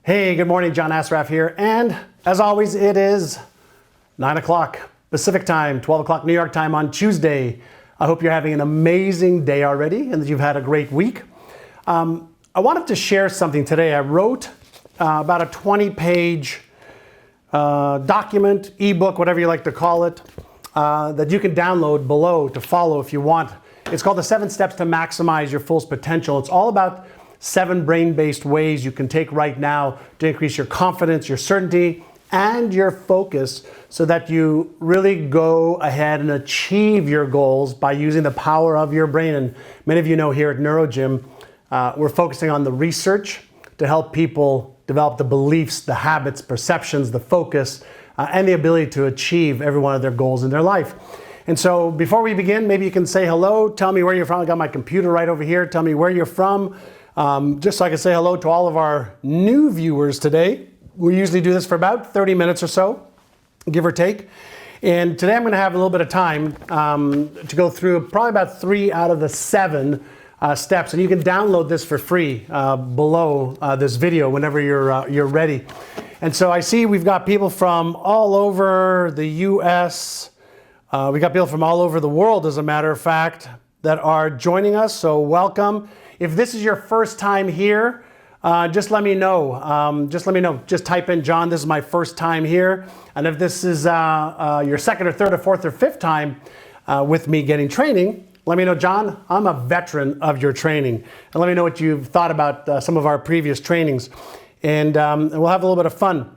Hey, good morning, John Assaraf here. And as always, it is 9 o'clock Pacific time, 12 o'clock New York time on Tuesday. I hope you're having an amazing day already and that you've had a great week. I wanted to share something today. I wrote about a 20-page document, ebook, whatever you like to call it, that you can download below to follow if you want. It's called The 7 Steps to Maximize Your Full Potential. It's all about 7 brain-based ways you can take right now to increase your confidence, your certainty, and your focus so that you really go ahead and achieve your goals by using the power of your brain. And many of you know here at NeuroGym, we're focusing on the research to help people develop the beliefs, the habits, perceptions, the focus, and the ability to achieve every one of their goals in their life. And so before we begin, maybe you can say hello, tell me where you're from. I got my computer right over here. Tell me where you're from. Just so I can say hello to all of our new viewers today. We usually do this for about 30 minutes or so, give or take. And today I'm going to have a little bit of time to go through probably about 3 out of the 7 steps. And you can download this for free below this video whenever you're ready. And so I see we've got people from all over the U.S. We got people from all over the world, as a matter of fact, that are joining us. So welcome. If this is your first time here, just let me know. Just type in, John, this is my first time here. And if this is your second or third or fourth or fifth time with me getting training, let me know, John, I'm a veteran of your training. And let me know what you've thought about some of our previous trainings. And we'll have a little bit of fun.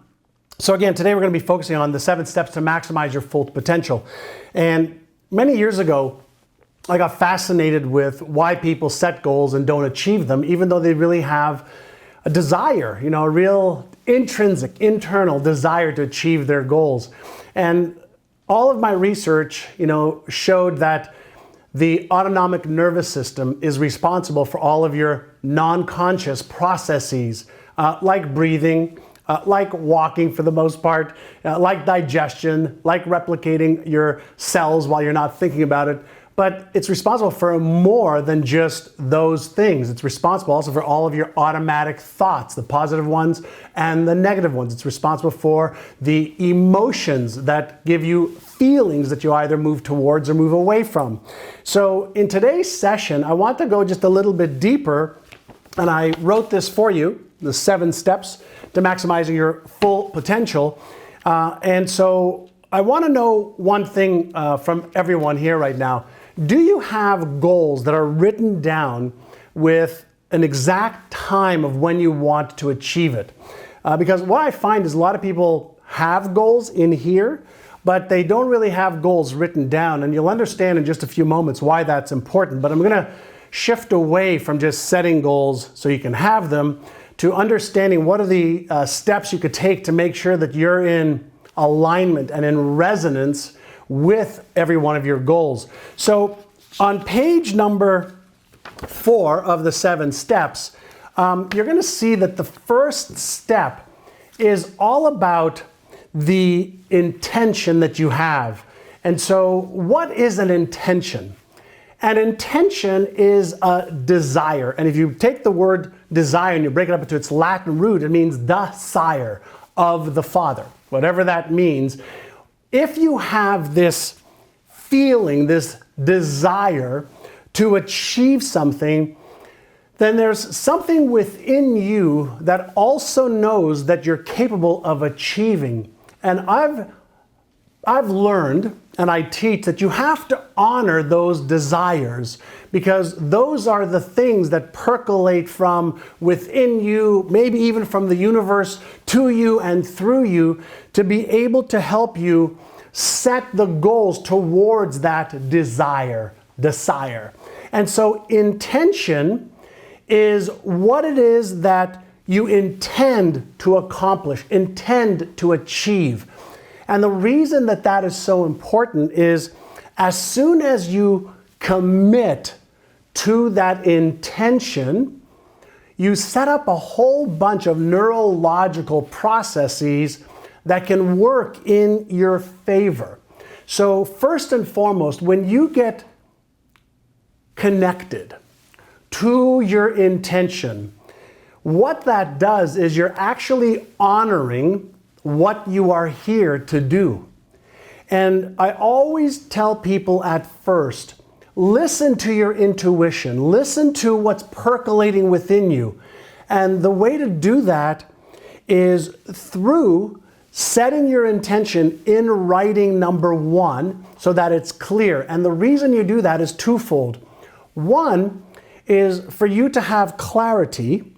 So again, today we're going to be focusing on the 7 steps to maximize your full potential. And many years ago, I got fascinated with why people set goals and don't achieve them, even though they really have a desire, a real intrinsic, internal desire to achieve their goals. And all of my research, showed that the autonomic nervous system is responsible for all of your non-conscious processes, like breathing, like walking for the most part, like digestion, like replicating your cells while you're not thinking about it. But it's responsible for more than just those things. It's responsible also for all of your automatic thoughts, the positive ones and the negative ones. It's responsible for the emotions that give you feelings that you either move towards or move away from. So in today's session, I want to go just a little bit deeper, and I wrote this for you, the 7 steps to maximizing your full potential. And so I want to know one thing from everyone here right now. Do you have goals that are written down with an exact time of when you want to achieve it? Because what I find is a lot of people have goals in here, but they don't really have goals written down. And you'll understand in just a few moments why that's important. But I'm going to shift away from just setting goals so you can have them to understanding what are the steps you could take to make sure that you're in alignment and in resonance with every one of your goals. So on page number 4 of the 7 steps, you're going to see that the first step is all about the intention that you have. And so what is an intention? An intention is a desire. And if you take the word desire and you break it up into its Latin root, it means the sire of the Father, whatever that means. If you have this feeling, this desire to achieve something, then there's something within you that also knows that you're capable of achieving. And I've learned, and I teach, that you have to honor those desires because those are the things that percolate from within you, maybe even from the universe to you and through you, to be able to help you set the goals towards that desire. And so intention is what it is that you intend to accomplish, intend to achieve. And the reason that that is so important is as soon as you commit to that intention, you set up a whole bunch of neurological processes that can work in your favor. So first and foremost, when you get connected to your intention, what that does is you're actually honoring what you are here to do. And I always tell people at first, listen to your intuition, listen to what's percolating within you. And the way to do that is through setting your intention in writing, number one, so that it's clear. And the reason you do that is twofold. One is for you to have clarity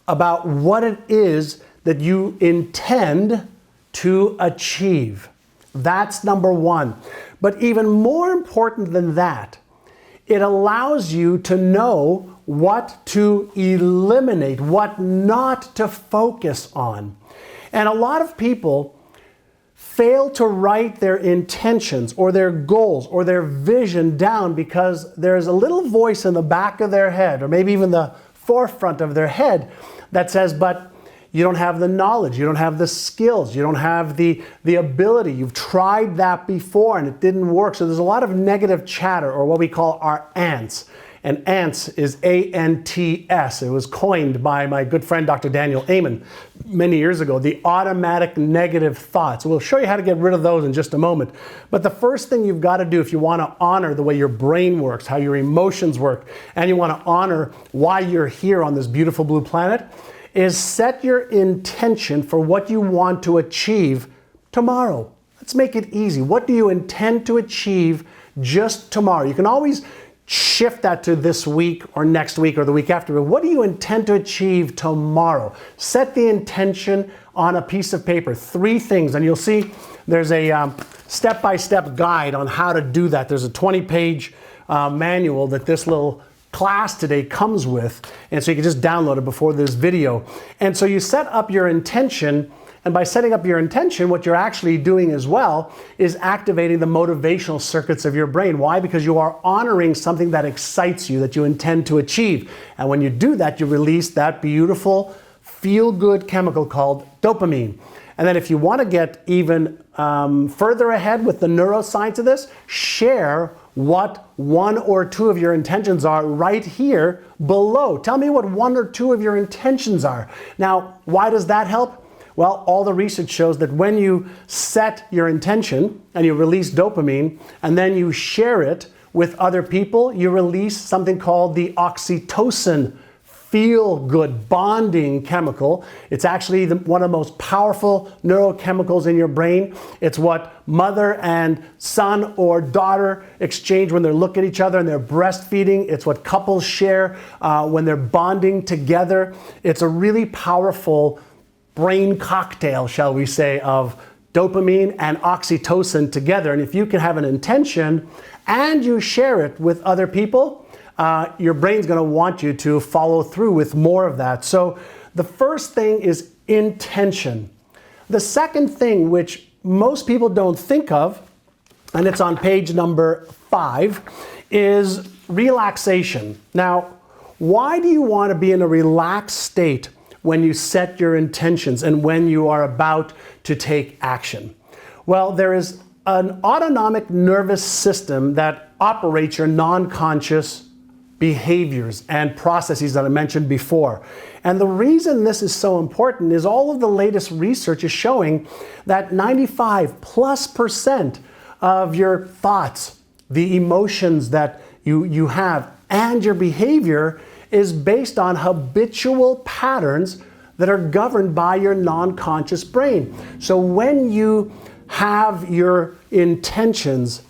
about what it is that you intend to achieve. That's number one. But even more important than that, it allows you to know what to eliminate, what not to focus on. And a lot of people fail to write their intentions or their goals or their vision down because there's a little voice in the back of their head, or maybe even the forefront of their head, that says, but you don't have the knowledge, you don't have the skills, you don't have the ability, you've tried that before and it didn't work. So there's a lot of negative chatter, or what we call our ants. And ants is A-N-T-S. It was coined by my good friend Dr. Daniel Amen many years ago, the automatic negative thoughts. We'll show you how to get rid of those in just a moment. But the first thing you've got to do if you want to honor the way your brain works, how your emotions work, and you want to honor why you're here on this beautiful blue planet, is set your intention for what you want to achieve tomorrow. Let's make it easy. What do you intend to achieve just tomorrow? You can always shift that to this week or next week or the week after, but what do you intend to achieve tomorrow? Set the intention on a piece of paper, 3 things, and you'll see there's a step-by-step guide on how to do that. There's a 20-page manual that this little class today comes with, and so you can just download it before this video. And so you set up your intention, and by setting up your intention, what you're actually doing as well is activating the motivational circuits of your brain. Why? Because you are honoring something that excites you, that you intend to achieve. And when you do that, you release that beautiful feel-good chemical called dopamine. And then if you want to get even further ahead with the neuroscience of this, share what 1 or 2 of your intentions are right here below. Tell me what 1 or 2 of your intentions are. Now, why does that help? Well, all the research shows that when you set your intention and you release dopamine and then you share it with other people, you release something called the oxytocin feel-good bonding chemical. It's actually one of the most powerful neurochemicals in your brain. It's what mother and son or daughter exchange when they look at each other and they're breastfeeding. It's what couples share when they're bonding together. It's a really powerful brain cocktail, shall we say, of dopamine and oxytocin together. And if you can have an intention and you share it with other people, your brain's going to want you to follow through with more of that. So the first thing is intention. The second thing, which most people don't think of, and it's on page number 5, is relaxation. Now, why do you want to be in a relaxed state when you set your intentions and when you are about to take action? Well, there is an autonomic nervous system that operates your non-conscious behaviors and processes that I mentioned before. And the reason this is so important is all of the latest research is showing that 95+% of your thoughts, the emotions that you have, and your behavior is based on habitual patterns that are governed by your non-conscious brain. So when you have your intentions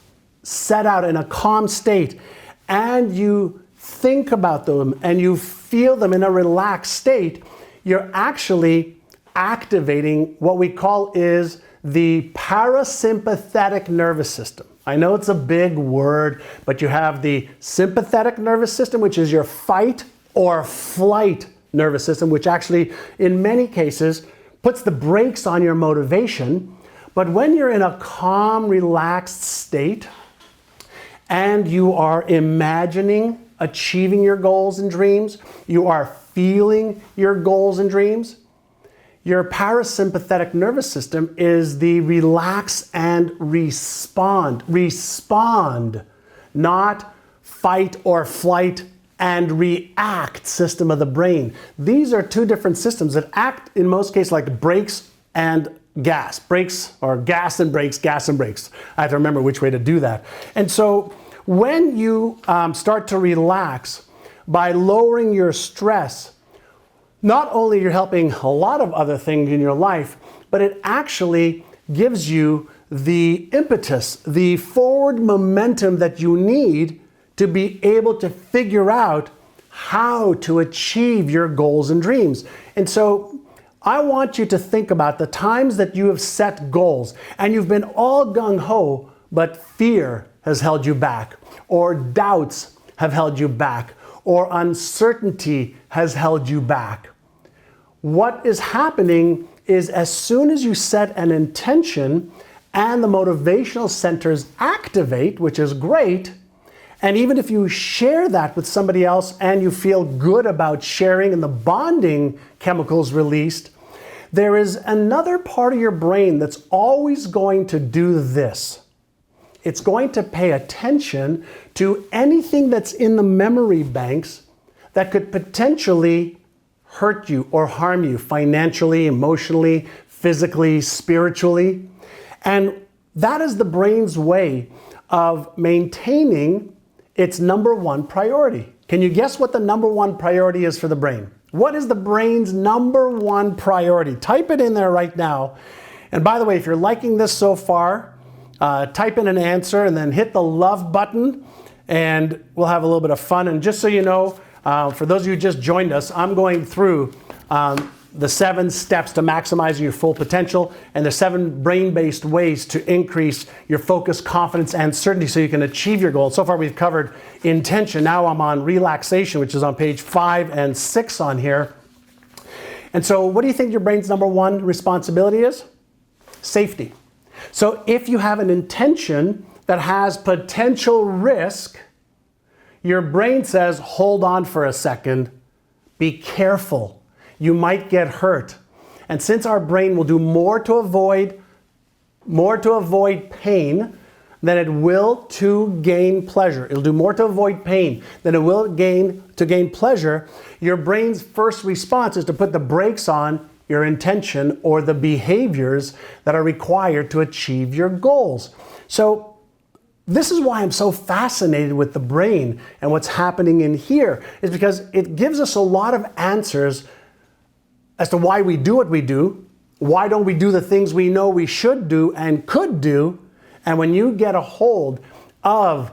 set out in a calm state and you think about them and you feel them in a relaxed state, you're actually activating what we call is the parasympathetic nervous system. I know it's a big word, but you have the sympathetic nervous system, which is your fight or flight nervous system, which actually in many cases puts the brakes on your motivation. But when you're in a calm, relaxed state and you are imagining achieving your goals and dreams, you are feeling your goals and dreams, your parasympathetic nervous system is the relax and respond. Respond, not fight or flight and react system of the brain. These are two different systems that act in most cases like brakes and gas. Brakes or gas and brakes, gas and brakes. I have to remember which way to do that. And so when you start to relax by lowering your stress, not only you're helping a lot of other things in your life, but it actually gives you the impetus, the forward momentum that you need to be able to figure out how to achieve your goals and dreams. And so I want you to think about the times that you have set goals and you've been all gung-ho, but fear has held you back, or doubts have held you back, or uncertainty has held you back. What is happening is as soon as you set an intention and the motivational centers activate, which is great, and even if you share that with somebody else and you feel good about sharing and the bonding chemicals released, there is another part of your brain that's always going to do this. It's going to pay attention to anything that's in the memory banks that could potentially hurt you or harm you financially, emotionally, physically, spiritually. And that is the brain's way of maintaining its number one priority. Can you guess what the number one priority is for the brain? What is the brain's number one priority? Type it in there right now. And by the way, if you're liking this so far, type in an answer and then hit the love button and we'll have a little bit of fun. And just so you know, for those of you who just joined us, I'm going through the 7 steps to maximizing your full potential and the 7 brain-based ways to increase your focus, confidence, and certainty so you can achieve your goals. So far we've covered intention. Now I'm on relaxation, which is on page 5 and 6 on here. And so what do you think your brain's number one responsibility is? Safety. So if you have an intention that has potential risk, your brain says, hold on for a second, be careful. You might get hurt. And since our brain will do more to avoid pain than it will to gain pleasure. It'll do more to avoid pain than it will to gain pleasure. Your brain's first response is to put the brakes on your intention or the behaviors that are required to achieve your goals. So this is why I'm so fascinated with the brain and what's happening in here, is because it gives us a lot of answers as to why we do what we do, why don't we do the things we know we should do and could do. And when you get a hold of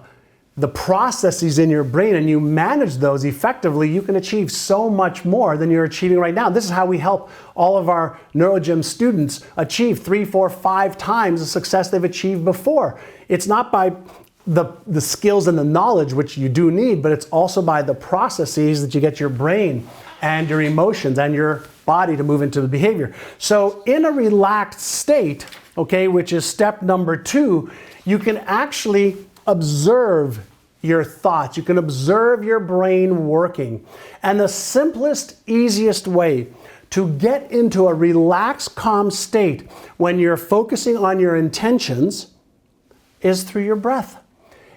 the processes in your brain and you manage those effectively, you can achieve so much more than you're achieving right now. This is how we help all of our NeuroGym students achieve 3, 4, 5 times the success they've achieved before. It's not by the skills and the knowledge, which you do need, but it's also by the processes that you get your brain and your emotions and your body to move into the behavior. So in a relaxed state, okay, which is step number 2, you can actually observe your thoughts. You can observe your brain working. And the simplest, easiest way to get into a relaxed, calm state when you're focusing on your intentions is through your breath.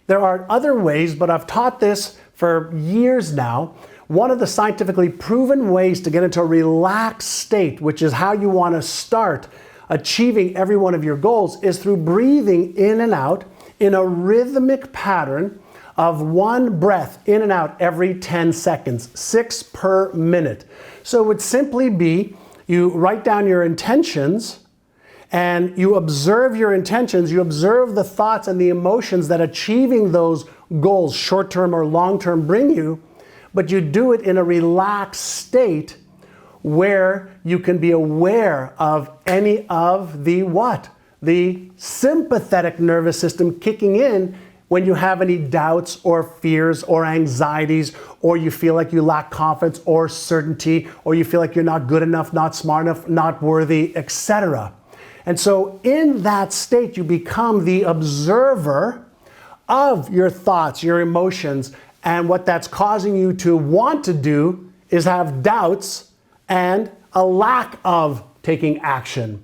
There are other ways, but I've taught this for years now. One of the scientifically proven ways to get into a relaxed state, which is how you want to start achieving every one of your goals, is through breathing in and out in a rhythmic pattern of 1 breath in and out every 10 seconds, 6 per minute. So it would simply be you write down your intentions and you observe your intentions, you observe the thoughts and the emotions that achieving those goals, short-term or long-term, bring you, but you do it in a relaxed state where you can be aware of any of the what? The sympathetic nervous system kicking in when you have any doubts or fears or anxieties, or you feel like you lack confidence or certainty, or you feel like you're not good enough, not smart enough, not worthy, etc. And so in that state, you become the observer of your thoughts, your emotions, and what that's causing you to want to do is have doubts and a lack of taking action.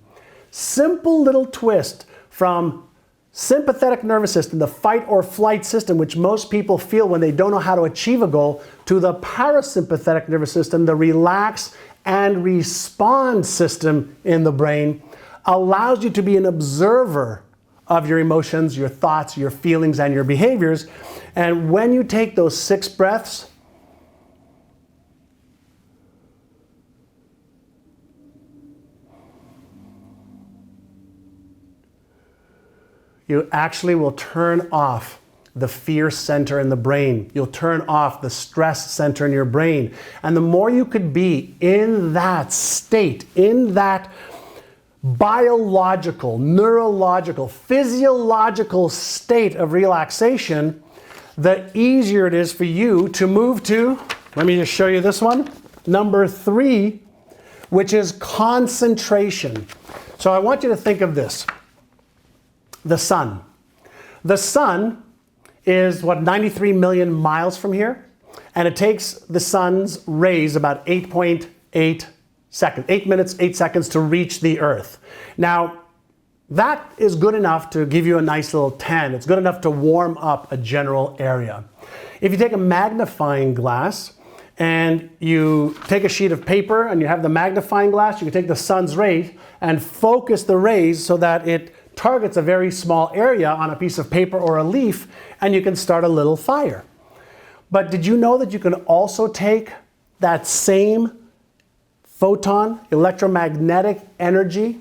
Simple little twist from sympathetic nervous system, the fight or flight system, which most people feel when they don't know how to achieve a goal, to the parasympathetic nervous system, the relax and respond system in the brain, allows you to be an observer of your emotions, your thoughts, your feelings, and your behaviors. And when you take those 6 breaths, you actually will turn off the fear center in the brain. You'll turn off the stress center in your brain. And the more you could be in that state, in that biological, neurological, physiological state of relaxation, the easier it is for you to move to, let me just show you this one, number 3, which is concentration. So I want you to think of this. The sun. The sun is, 93 million miles from here? And it takes the sun's rays about 8.8 seconds, 8 minutes, 8 seconds to reach the Earth. Now, that is good enough to give you a nice little tan. It's good enough to warm up a general area. If you take a magnifying glass and you take a sheet of paper and you have the magnifying glass, you can take the sun's rays and focus the rays so that it targets a very small area on a piece of paper or a leaf, and you can start a little fire. But did you know that you can also take that same photon, electromagnetic energy,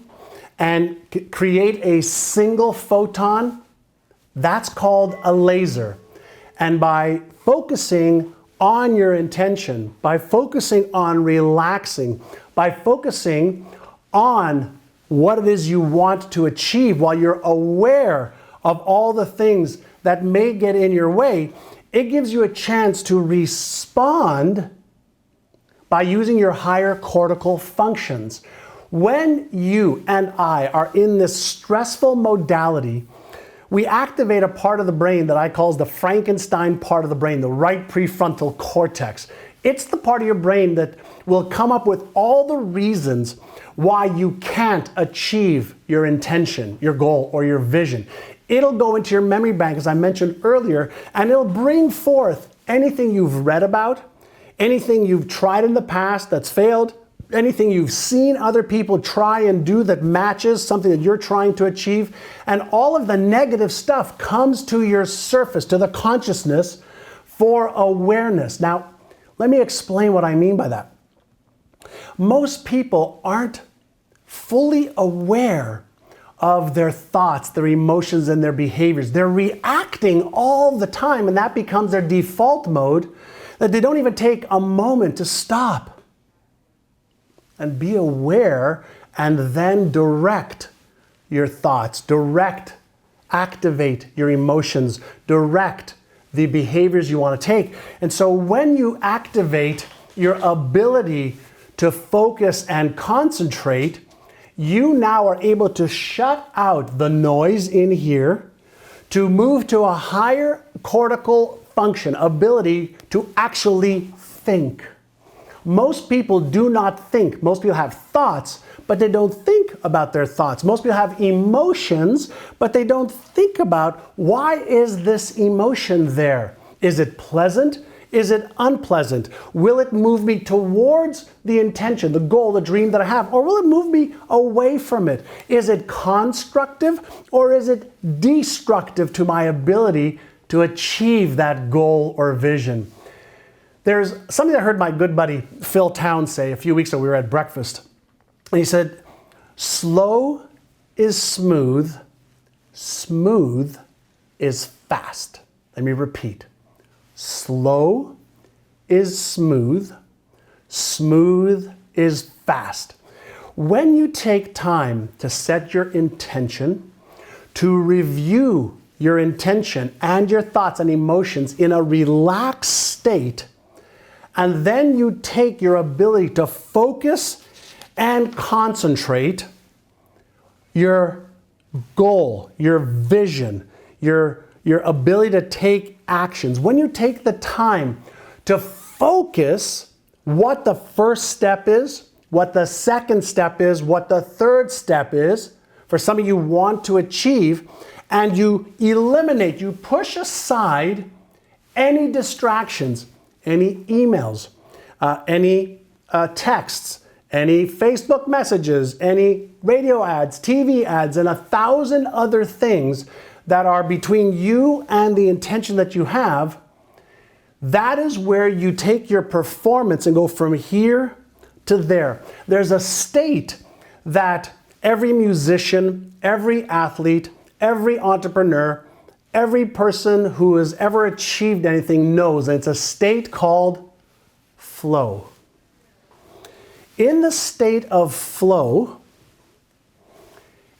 and create a single photon? That's called a laser. And by focusing on your intention, by focusing on relaxing, by focusing on what it is you want to achieve while you're aware of all the things that may get in your way, it gives you a chance to respond by using your higher cortical functions. When you and I are in this stressful modality, we activate a part of the brain that I call the Frankenstein part of the brain, the right prefrontal cortex. It's the part of your brain that will come up with all the reasons why you can't achieve your intention, your goal, or your vision. It'll go into your memory bank, as I mentioned earlier, and it'll bring forth anything you've read about, anything you've tried in the past that's failed, anything you've seen other people try and do that matches something that you're trying to achieve, and all of the negative stuff comes to your surface, to the consciousness, for awareness. Now, let me explain what I mean by that. Most people aren't fully aware of their thoughts, their emotions, and their behaviors. They're reacting all the time, and that becomes their default mode, that they don't even take a moment to stop and be aware and then direct your thoughts, activate your emotions, direct the behaviors you want to take. And so when you activate your ability to focus and concentrate, you now are able to shut out the noise in here, to move to a higher cortical function, ability to actually think. Most people do not think. Most people have thoughts, but they don't think about their thoughts. Most people have emotions, but they don't think about, why is this emotion there? Is it pleasant? Is it unpleasant? Will it move me towards the intention, the goal, the dream that I have? Or will it move me away from it? Is it constructive or is it destructive to my ability to achieve that goal or vision? There's something I heard my good buddy Phil Town say a few weeks ago. We were at breakfast. And he said, slow is smooth, smooth is fast. Let me repeat. Slow is smooth, smooth is fast. When you take time to set your intention, to review your intention and your thoughts and emotions in a relaxed state, and then you take your ability to focus and concentrate, your goal, your vision, your ability to take actions. When you take the time to focus what the first step is, what the second step is, what the third step is, for something you want to achieve, and you eliminate, you push aside any distractions, any emails, any texts, any Facebook messages, any radio ads, TV ads, and 1,000 other things that are between you and the intention that you have, that is where you take your performance and go from here to there. There's a state that every musician, every athlete, every entrepreneur, every person who has ever achieved anything knows, and it's a state called flow. In the state of flow,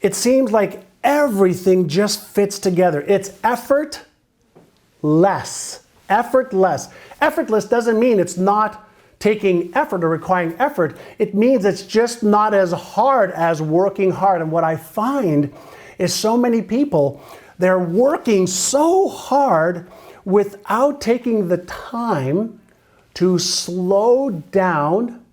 it seems like everything just fits together. It's effortless. Effortless. Effortless doesn't mean it's not taking effort or requiring effort. It means it's just not as hard as working hard. And what I find is so many people, they're working so hard without taking the time to slow down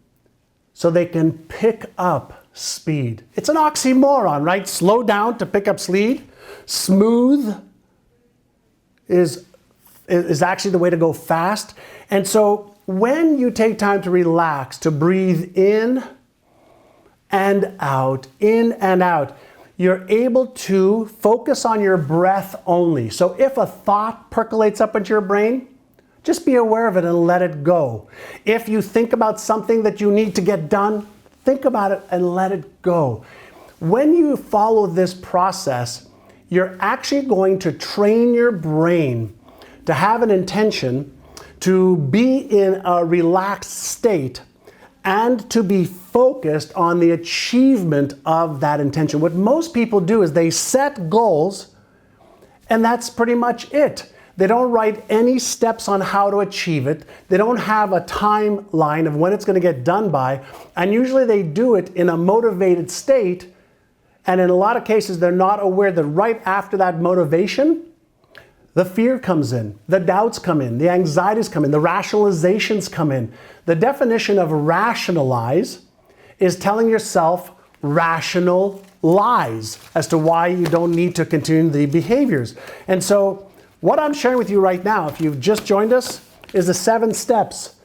so they can pick up speed. It's an oxymoron, right? Slow down to pick up speed. Smooth is actually the way to go fast. And so when you take time to relax, to breathe in and out, you're able to focus on your breath only. So if a thought percolates up into your brain, just be aware of it and let it go. If you think about something that you need to get done, think about it and let it go. When you follow this process, you're actually going to train your brain to have an intention, to be in a relaxed state, and to be focused on the achievement of that intention. What most people do is they set goals, and that's pretty much it. They don't write any steps on how to achieve it. They don't have a timeline of when it's going to get done by. And usually they do it in a motivated state. And in a lot of cases, they're not aware that right after that motivation, the fear comes in, the doubts come in, the anxieties come in, the rationalizations come in. The definition of rationalize is telling yourself rational lies as to why you don't need to continue the behaviors. And so what I'm sharing with you right now, if you've just joined us, is the 7 steps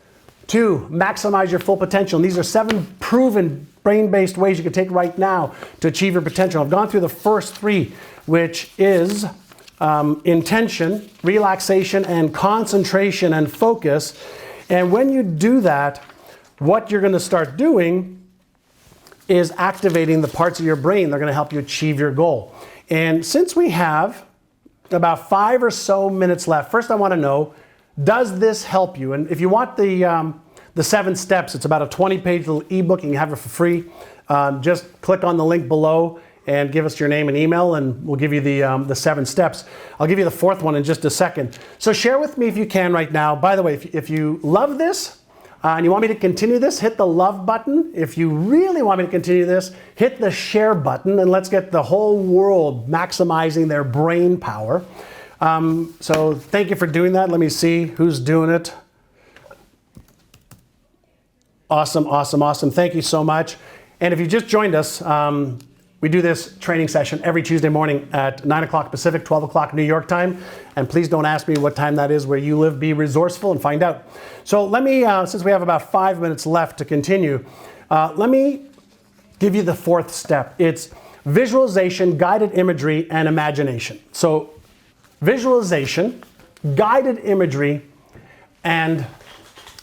to maximize your full potential. And these are 7 proven brain-based ways you can take right now to achieve your potential. I've gone through the first 3, which is intention, relaxation, and concentration and focus. And when you do that, what you're going to start doing is activating the parts of your brain that are going to help you achieve your goal. And since we have about 5 or so minutes left, first I want to know, does this help you? And if you want the 7 steps, it's about a 20-page little ebook. You can have it for free. Just click on the link below and give us your name and email, and we'll give you the 7 steps. I'll give you the 4th one in just a second. So share with me if you can right now. By the way, if you love this and you want me to continue this, hit the love button. If you really want me to continue this, hit the share button, and let's get the whole world maximizing their brain power. So thank you for doing that. Let me see who's doing it. Awesome, awesome, awesome. Thank you so much. And if you just joined us, we do this training session every Tuesday morning at 9 o'clock Pacific, 12 o'clock New York time. And please don't ask me what time that is where you live. Be resourceful and find out. So let me, since we have about 5 minutes left to continue, let me give you the 4th step. It's visualization, guided imagery, and imagination. So visualization, guided imagery, and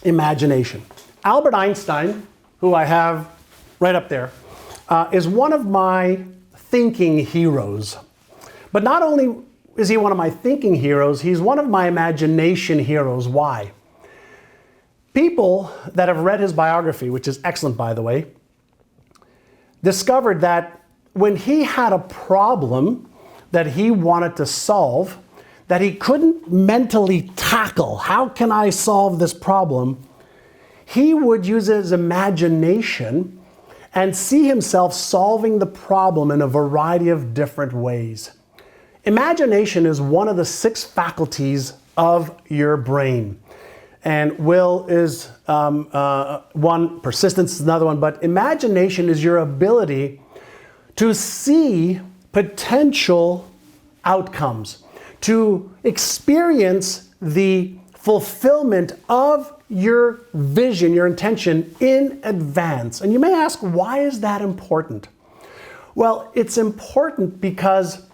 imagination. Albert Einstein, who I have right up there, is one of my thinking heroes. But not only is he one of my thinking heroes, he's one of my imagination heroes. Why? People that have read his biography, which is excellent by the way, discovered that when he had a problem that he wanted to solve, that he couldn't mentally tackle, how can I solve this problem? He would use his imagination and see himself solving the problem in a variety of different ways. Imagination is one of the 6 faculties of your brain. And will is one, persistence is another one, but imagination is your ability to see potential outcomes, to experience the fulfillment of your vision, your intention in advance. And you may ask, why is that important? Well, it's important because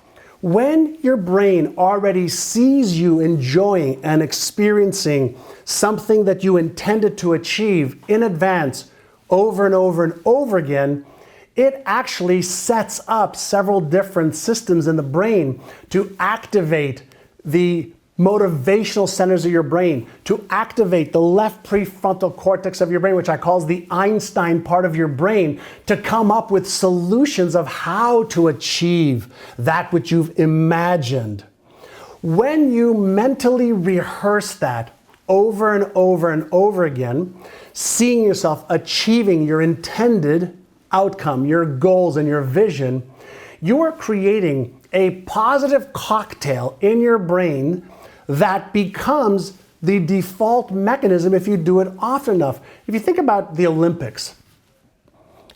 when your brain already sees you enjoying and experiencing something that you intended to achieve in advance over and over and over again, it actually sets up several different systems in the brain to activate the motivational centers of your brain, to activate the left prefrontal cortex of your brain, which I call the Einstein part of your brain, to come up with solutions of how to achieve that which you've imagined. When you mentally rehearse that over and over and over again, seeing yourself achieving your intended outcome, your goals and your vision, you are creating a positive cocktail in your brain that becomes the default mechanism if you do it often enough. If you think about the Olympics,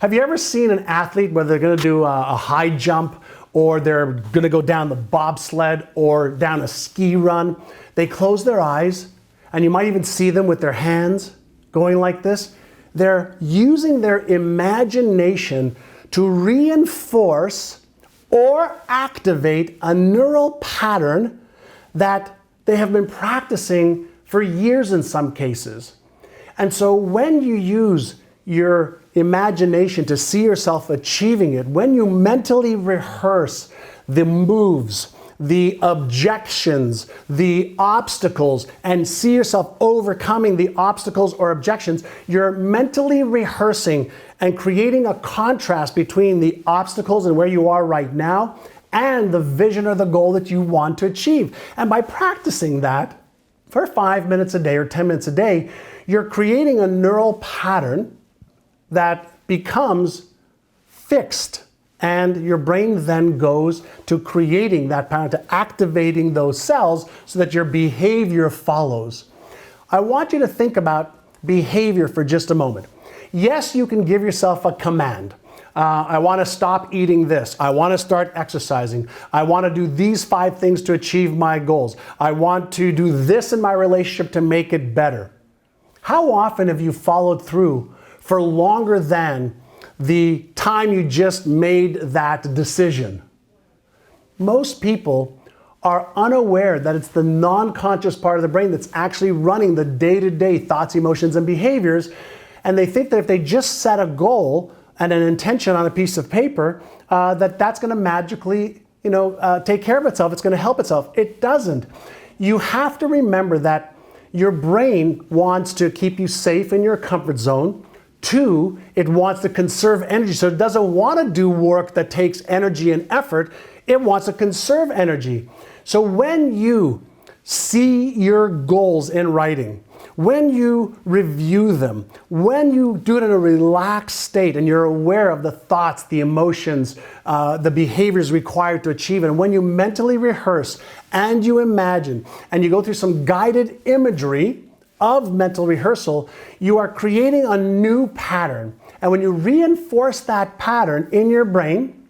have you ever seen an athlete where they're going to do a high jump, or they're going to go down the bobsled or down a ski run? They close their eyes, and you might even see them with their hands going like this. They're using their imagination to reinforce or activate a neural pattern that they have been practicing for years in some cases. And so when you use your imagination to see yourself achieving it, when you mentally rehearse the moves, the objections, the obstacles, and see yourself overcoming the obstacles or objections, you're mentally rehearsing and creating a contrast between the obstacles and where you are right now and the vision or the goal that you want to achieve. And by practicing that for 5 minutes a day or 10 minutes a day, you're creating a neural pattern that becomes fixed. And your brain then goes to creating that pattern, to activating those cells so that your behavior follows. I want you to think about behavior for just a moment. Yes, you can give yourself a command. I want to stop eating this. I want to start exercising. I want to do these 5 things to achieve my goals. I want to do this in my relationship to make it better. How often have you followed through for longer than the time you just made that decision? Most people are unaware that it's the non-conscious part of the brain that's actually running the day-to-day thoughts, emotions, and behaviors. And they think that if they just set a goal and an intention on a piece of paper, that's going to magically, take care of itself. It's going to help itself. It doesn't. You have to remember that your brain wants to keep you safe in your comfort zone. 2, it wants to conserve energy. So it doesn't want to do work that takes energy and effort. It wants to conserve energy. So when you see your goals in writing, when you review them, when you do it in a relaxed state and you're aware of the thoughts, the emotions, the behaviors required to achieve it, and when you mentally rehearse and you imagine and you go through some guided imagery of mental rehearsal, you are creating a new pattern. And when you reinforce that pattern in your brain,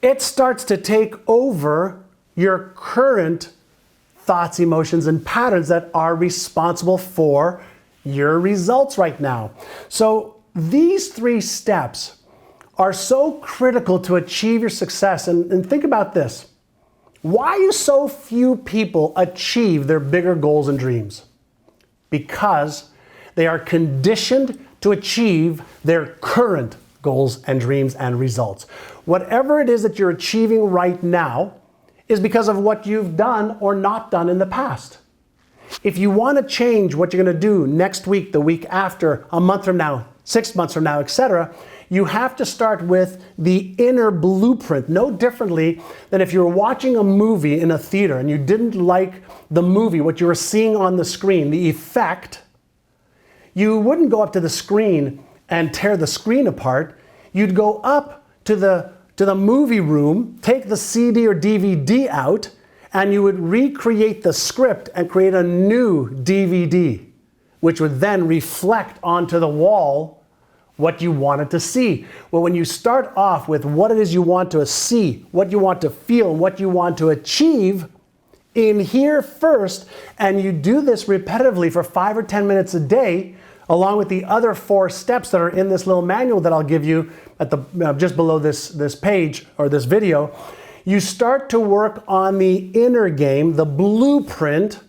it starts to take over your current thoughts, emotions, and patterns that are responsible for your results right now. So these 3 steps are so critical to achieve your success. And think about this. Why do so few people achieve their bigger goals and dreams? Because they are conditioned to achieve their current goals and dreams and results. Whatever it is that you're achieving right now is because of what you've done or not done in the past. If you want to change what you're going to do next week, the week after, a month from now, 6 months from now, etc., you have to start with the inner blueprint, no differently than if you were watching a movie in a theater and you didn't like the movie, what you were seeing on the screen, the effect. You wouldn't go up to the screen and tear the screen apart. You'd go up to the movie room, take the CD or DVD out, and you would recreate the script and create a new DVD, which would then reflect onto the wall what you wanted to see. Well, when you start off with what it is you want to see, what you want to feel, what you want to achieve in here first, and you do this repetitively for 5 or 10 minutes a day, along with the other 4 steps that are in this little manual that I'll give you at the just below this page or this video, you start to work on the inner game, the blueprint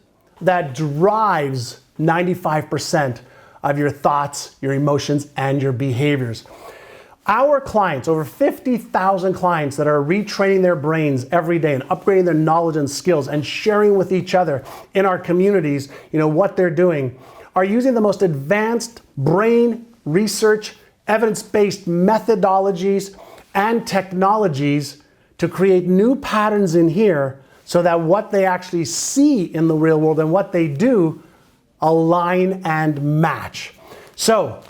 that drives 95% of your thoughts, your emotions, and your behaviors. Our clients, over 50,000 clients that are retraining their brains every day and upgrading their knowledge and skills and sharing with each other in our communities, what they're doing, are using the most advanced brain research, evidence-based methodologies and technologies to create new patterns in here so that what they actually see in the real world and what they do align and match. So,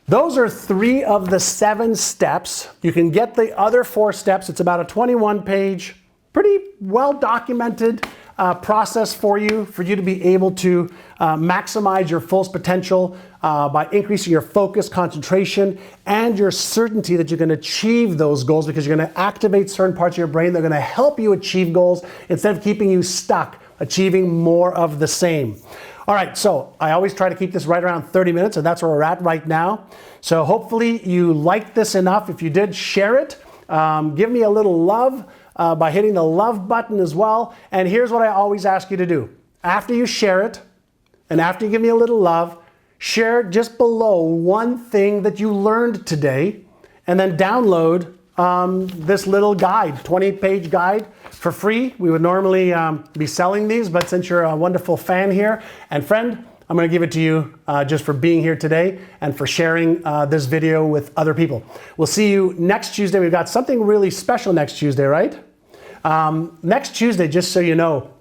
those are 3 of the 7 steps. You can get the other 4 steps. It's about a 21-page, pretty well-documented process for you to be able to maximize your full potential by increasing your focus, concentration, and your certainty that you can achieve those goals, because you're going to activate certain parts of your brain. They're going to help you achieve goals instead of keeping you stuck, achieving more of the same. All right, so I always try to keep this right around 30 minutes, and that's where we're at right now. So hopefully you liked this enough. If you did, share it. Give me a little love by hitting the love button as well. And here's what I always ask you to do. After you share it, and after you give me a little love, share just below one thing that you learned today, and then download this little guide, 20-page guide for free. We would normally be selling these, but since you're a wonderful fan here and friend, I'm going to give it to you just for being here today and for sharing this video with other people. We'll see you next Tuesday. We've got something really special next Tuesday, right? Next Tuesday, just so you know,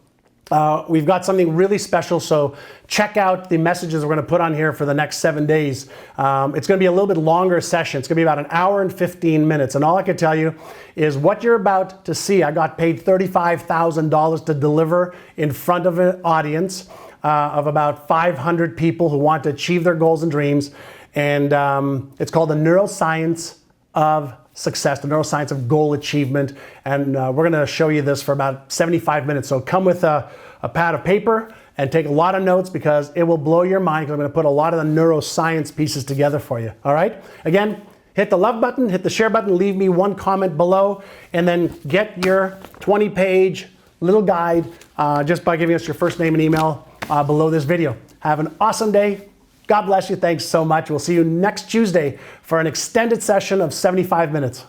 we've got something really special, so check out the messages we're going to put on here for the next 7 days. It's going to be a little bit longer session. It's going to be about 1 hour and 15 minutes. And all I can tell you is what you're about to see. I got paid $35,000 to deliver in front of an audience of about 500 people who want to achieve their goals and dreams. And it's called the Neuroscience of Success, the Neuroscience of Goal Achievement. And we're going to show you this for about 75 minutes. So come with a pad of paper and take a lot of notes, because it will blow your mind, because I'm going to put a lot of the neuroscience pieces together for you. All right? Again, hit the love button, hit the share button, leave me one comment below, and then get your 20-page little guide just by giving us your first name and email below this video. Have an awesome day. God bless you. Thanks so much. We'll see you next Tuesday for an extended session of 75 minutes.